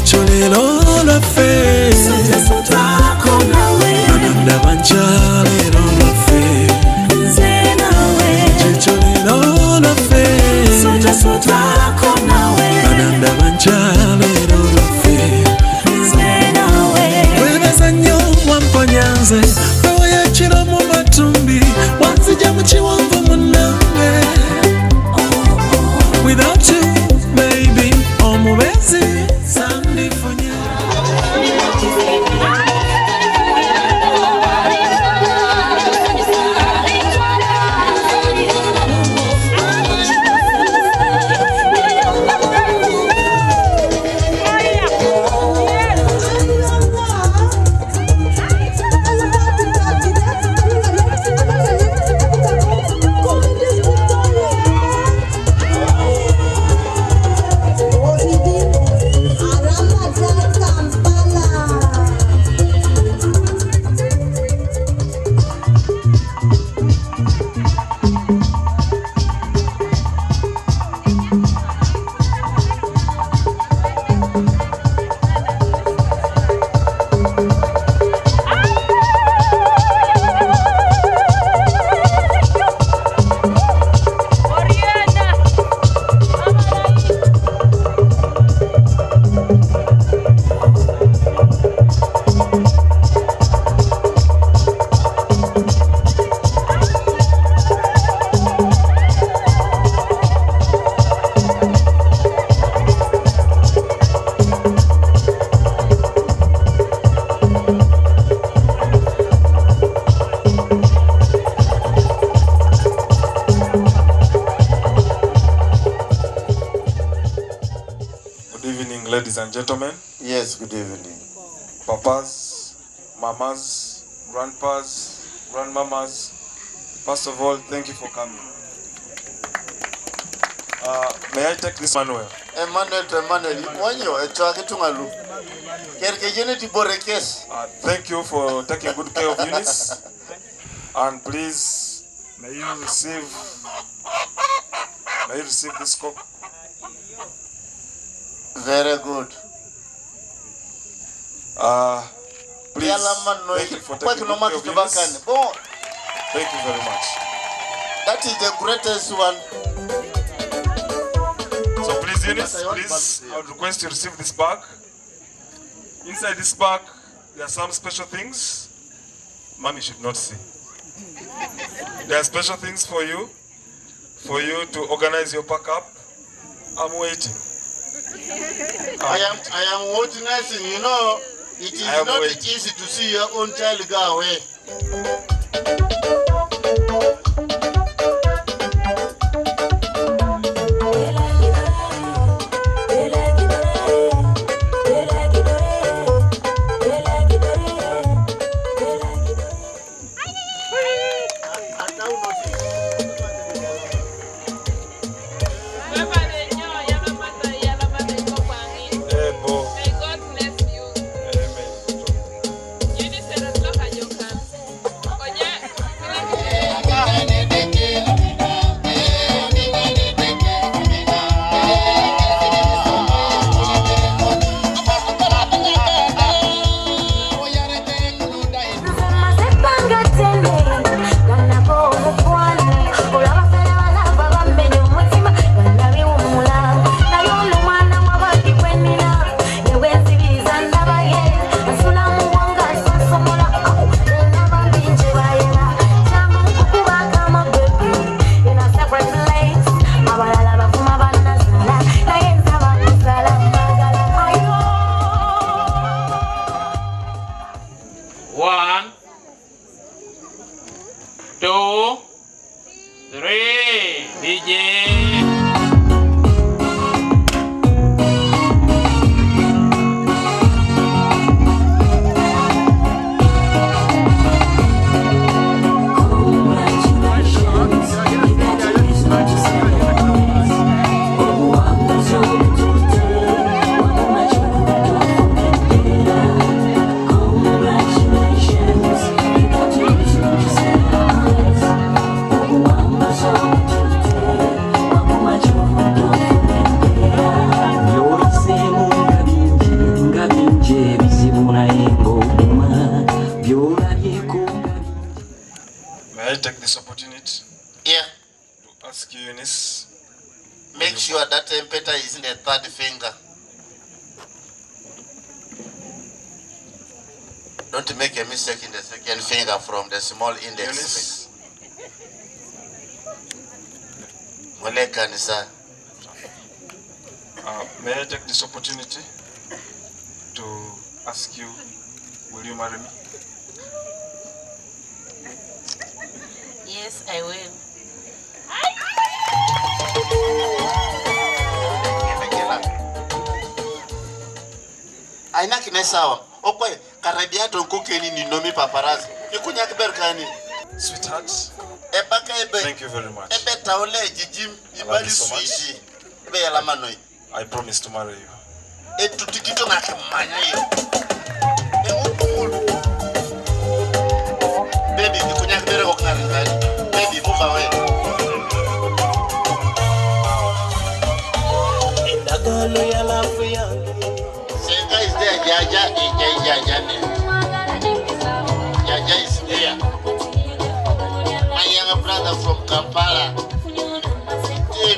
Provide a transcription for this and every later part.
Chicholero la fe Sotako nawe Ananda banchalero la fe Zenawe Chicholero la fe Sotako nawe Ananda banchalero la fe Zenawe Webeza nyo wamponyanze Wewe ya chiro mu matumbi Wanzija mchiwangu muname Without you, baby, omubezi Sandi funya Ladies and gentlemen. Yes, good evening. Papas, mamas, grandpas, grandmamas. First of all, thank you for coming. May I take this Emmanuel? Emmanuel, thank you for taking good care of Unice. And please, may you receive this cup. Very good. Please, thank you for taking good care of Unice. Thank you very much. That is the greatest one. So please, Unice, please, I would request you to receive this bag. Inside this bag, there are some special things Mommy should not see. There are special things for you to organize your pack up. I'm waiting. I am organizing, you know, it is not easy to see your own child go away. Unice. Make sure that Empeeta is in the third finger. Don't make a mistake in the second finger from the small index. May I take this opportunity to ask you, will you marry me? Yes, I will. Aina kinesawa. Okwe, karabia tonko keni ni nomi paparazzi. Ikunya kiberkani. Sweetheart, Ebe. thank you very much. Ebe taole jijim ibali suishi. Ebe yalamanoi. I promise to marry you. Tutikito na kimanya yo. Baby, ikunya kibere kokari ngani. Baby, move away. Indagalo ya lafu yangu. Senga is there, Jaja is there. My younger brother from Kampala.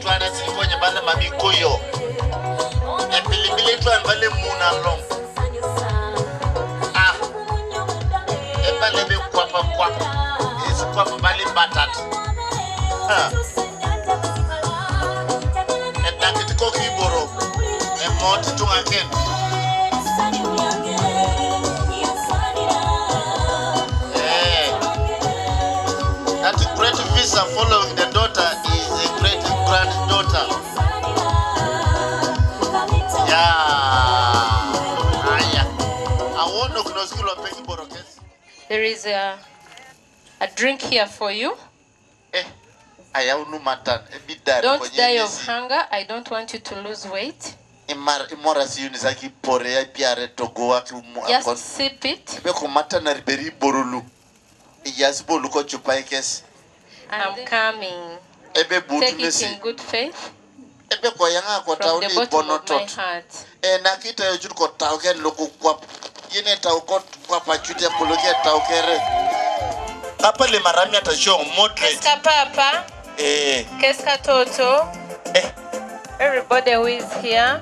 Twana sifanya bana mamikoyo. Epilibili twana bale muna long. Ebale be kwapa. Isi kwapa bale batat. Etakitiko kiboro. Emoti tungaken. That great visa following the daughter is a great granddaughter. There is a drink here for you. Don't die of hunger. I don't want you to lose weight. Just sip it. I'm coming. Take it in good faith from the bottom of my heart. Keska papa? Keska toto? Everybody who is here.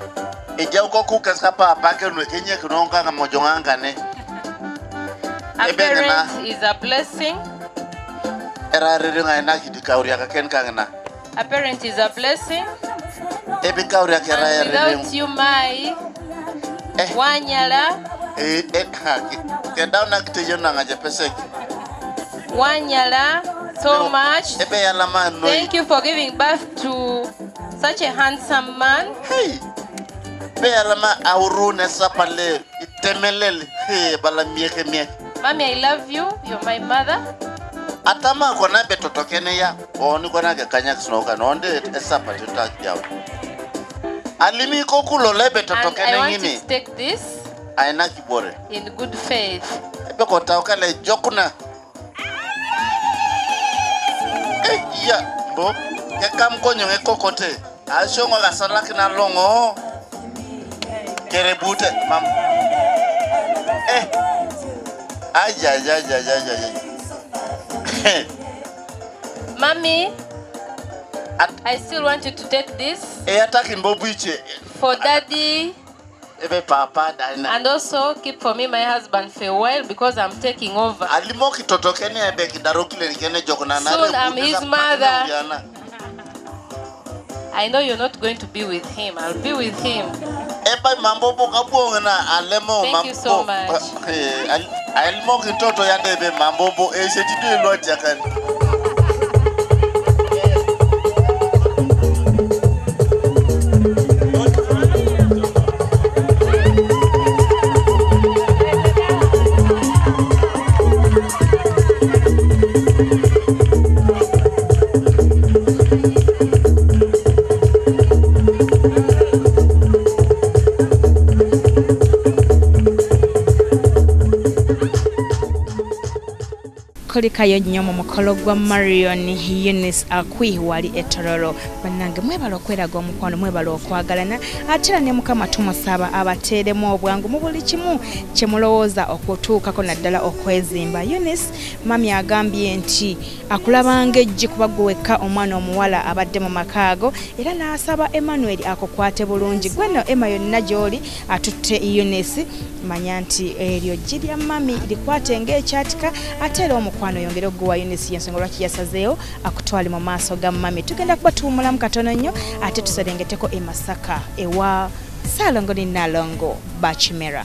A parent is a blessing. A parent is a blessing. And without you, my Wandera. Wandera, so much. Thank you for giving birth to such a handsome man. Mommy, I love you. You're my mother. And I want you to take this in good faith. Mommy, I still want you to take this for daddy and also keep for me my husband for a while because I'm taking over. Soon I'm his mother. I know you're not going to be with him. I'll be with him. Thank you so much. tulikayo nnyo mu mukolo gwa Marion Unice Akwir wali etololo bannange mwebala okweraga omukwano mwebala okwagalana ate era ne mukama tumusaba abateeremu obwangu mu buli kimu kye mulowooza okutuukako naddala okwezimba. Unice mami agambye nti akulabanga ejji kuba gwe wekka omwana omuwala abadde mu makaago era n'asaba Emmanuel akukwate bulungi. Gwe no Emma yonna gy'oli atutte Unice manya nti eryo jji lya mami likwate ng'ekyatika ate era omukwano yongere oguwa Unice y'ensonga lwaki yasazeewo akutwale mu maaso ga mami. Tugenda kuba tuwumulamu katono nnyo ate tuserengeteko e Masaka ewa Salongo ni Nalongo Jamirah.